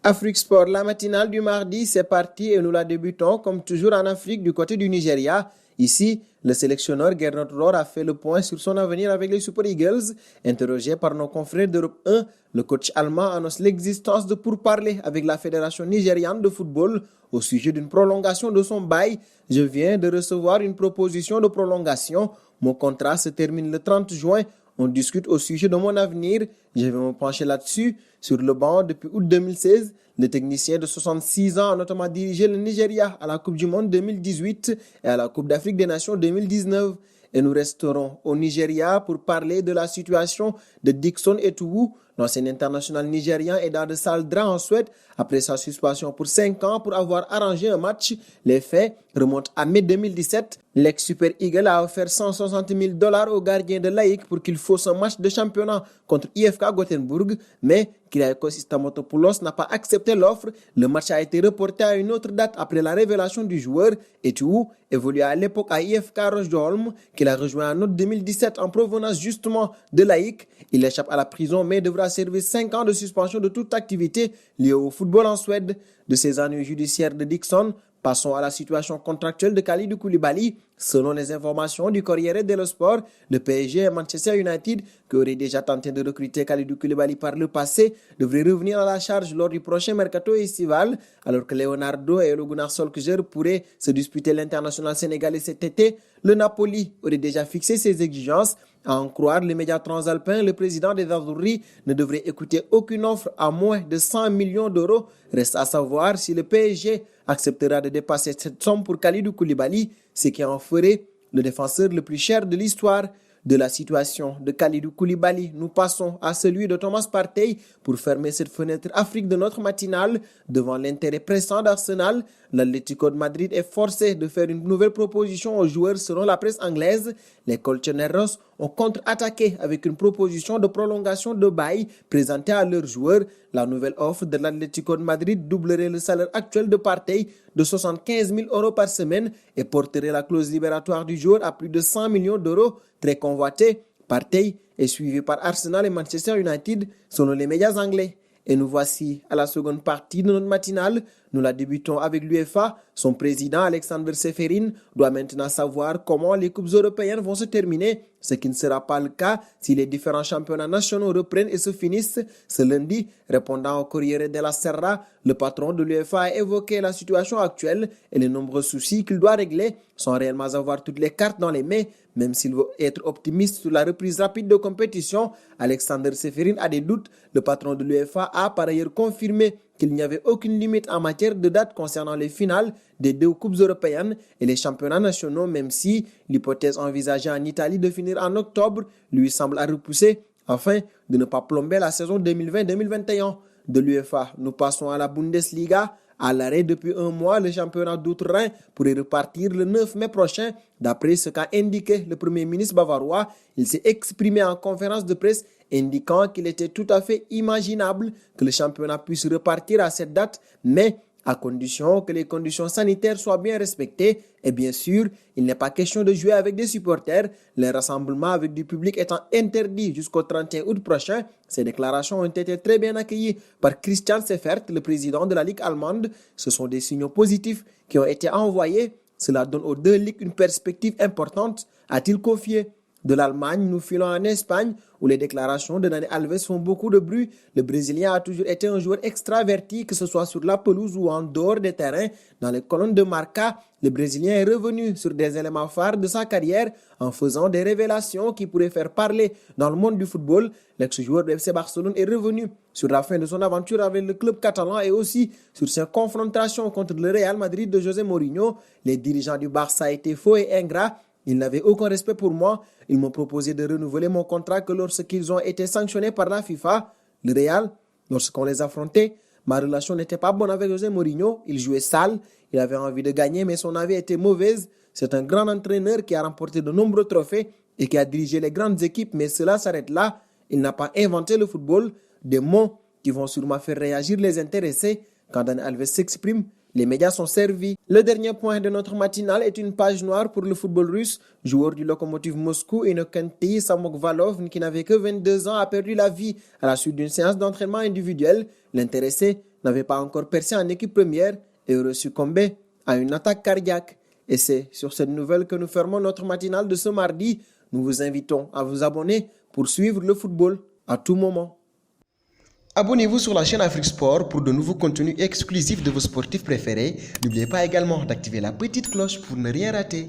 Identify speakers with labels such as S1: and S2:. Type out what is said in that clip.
S1: Afrique Sport, la matinale du mardi, c'est parti et nous la débutons comme toujours en Afrique du côté du Nigeria. Ici, le sélectionneur Gernot Rohr a fait le point sur son avenir avec les Super Eagles. Interrogé par nos confrères d'Europe 1, le coach allemand annonce l'existence de pourparlers avec la Fédération nigériane de football au sujet d'une prolongation de son bail. Je viens de recevoir une proposition de prolongation. Mon contrat se termine le 30 juin. On discute au sujet de mon avenir. Je vais me pencher là-dessus. Sur le banc depuis août 2016, le technicien de 66 ans a notamment dirigé le Nigeria à la Coupe du Monde 2018 et à la Coupe d'Afrique des Nations 2019. Et nous resterons au Nigeria pour parler de la situation de Dickson Etuwu, l'ancien international nigérian, est dans de sales draps en Suède après sa suspension pour 5 ans pour avoir arrangé un match. Les faits remontent à mai 2017. L'ex-Super Eagle a offert $160,000 au gardien de l'AEK pour qu'il fausse un match de championnat contre IFK Gothenburg, mais Kyriakos Istamotopoulos n'a pas accepté l'offre. Le match a été reporté à une autre date après la révélation du joueur. Etuwu évoluait à l'époque à IFK Rochdolm, qu'il a rejoint en août 2017 en provenance justement de l'AEK. Il échappe à la prison mais devra servir 5 ans de suspension de toute activité liée au football en Suède. De ces ennuis judiciaires de Dickson, passons à la situation contractuelle de Kalidou Koulibaly. Selon les informations du Corriere dello Sport, le PSG et Manchester United, qui auraient déjà tenté de recruter Kalidou Koulibaly par le passé, devraient revenir à la charge lors du prochain mercato estival, alors que Leonardo et Ole Gunnar Solskjaer pourraient se disputer l'international sénégalais cet été. Le Napoli aurait déjà fixé ses exigences. À en croire les médias transalpins, le président des Azzurri ne devrait écouter aucune offre à moins de 100 millions d'euros. Reste à savoir si le PSG acceptera de dépasser cette somme pour Kalidou Koulibaly, ce qui en ferait le défenseur le plus cher de l'histoire. De la situation de Kalidou Koulibaly, nous passons à celui de Thomas Partey pour fermer cette fenêtre Afrique de notre matinale. Devant l'intérêt pressant d'Arsenal, l'Atlético de Madrid est forcé de faire une nouvelle proposition aux joueurs selon la presse anglaise. Les Colchoneros ont contre-attaqué avec une proposition de prolongation de bail présentée à leurs joueurs. La nouvelle offre de l'Atlético de Madrid doublerait le salaire actuel de Partey de 75 000 euros par semaine et porterait la clause libératoire du joueur à plus de 100 millions d'euros. Très convoité, Partey est suivi par Arsenal et Manchester United selon les médias anglais. Et nous voici à la seconde partie de notre matinale. Nous la débutons avec l'UEFA. Son président, Alexander Seferin, doit maintenant savoir comment les coupes européennes vont se terminer, ce qui ne sera pas le cas si les différents championnats nationaux reprennent et se finissent ce lundi. Répondant au Corriere della Sera, le patron de l'UEFA a évoqué la situation actuelle et les nombreux soucis qu'il doit régler sans réellement avoir toutes les cartes dans les mains. Même s'il veut être optimiste sur la reprise rapide de compétition, Alexander Seferin a des doutes. Le patron de l'UEFA a par ailleurs confirmé qu'il n'y avait aucune limite en matière de date concernant les finales des 2 coupes européennes et les championnats nationaux, même si l'hypothèse envisagée en Italie de finir en octobre lui semble à repousser afin de ne pas plomber la saison 2020-2021. De l'UEFA, nous passons à la Bundesliga. À l'arrêt depuis un mois, le championnat d'Outre-Rhin pourrait repartir le 9 mai prochain. D'après ce qu'a indiqué le Premier ministre bavarois, il s'est exprimé en conférence de presse indiquant qu'il était tout à fait imaginable que le championnat puisse repartir à cette date, mais à condition que les conditions sanitaires soient bien respectées. Et bien sûr, il n'est pas question de jouer avec des supporters, les rassemblements avec du public étant interdits jusqu'au 31 août prochain. Ces déclarations ont été très bien accueillies par Christian Seifert, le président de la Ligue allemande. Ce sont des signaux positifs qui ont été envoyés. Cela donne aux 2 ligues une perspective importante, a-t-il confié. De l'Allemagne, nous filons en Espagne où les déclarations de Dani Alves font beaucoup de bruit. Le Brésilien a toujours été un joueur extraverti, que ce soit sur la pelouse ou en dehors des terrains. Dans les colonnes de Marca, le Brésilien est revenu sur des éléments phares de sa carrière en faisant des révélations qui pourraient faire parler dans le monde du football. L'ex-joueur de FC Barcelone est revenu sur la fin de son aventure avec le club catalan et aussi sur ses confrontations contre le Real Madrid de José Mourinho. Les dirigeants du Barça étaient faux et ingrats. Ils n'avaient aucun respect pour moi. Ils m'ont proposé de renouveler mon contrat que lorsqu'ils ont été sanctionnés par la FIFA. Le Real, lorsqu'on les affrontait, ma relation n'était pas bonne avec José Mourinho. Il jouait sale, il avait envie de gagner, mais son avis était mauvaise. C'est un grand entraîneur qui a remporté de nombreux trophées et qui a dirigé les grandes équipes, mais cela s'arrête là. Il n'a pas inventé le football. Des mots qui vont sûrement faire réagir les intéressés. Quand Dani Alves s'exprime, les médias sont servis. Le dernier point de notre matinale est une page noire pour le football russe. Joueur du Lokomotiv Moscou, Innokenti Samokvalov, qui n'avait que 22 ans, a perdu la vie à la suite d'une séance d'entraînement individuel. L'intéressé n'avait pas encore percé en équipe première et aurait succombé à une attaque cardiaque. Et c'est sur cette nouvelle que nous fermons notre matinale de ce mardi. Nous vous invitons à vous abonner pour suivre le football à tout moment. Abonnez-vous sur la chaîne Afrique Sport pour de nouveaux contenus exclusifs de vos sportifs préférés. N'oubliez pas également d'activer la petite cloche pour ne rien rater.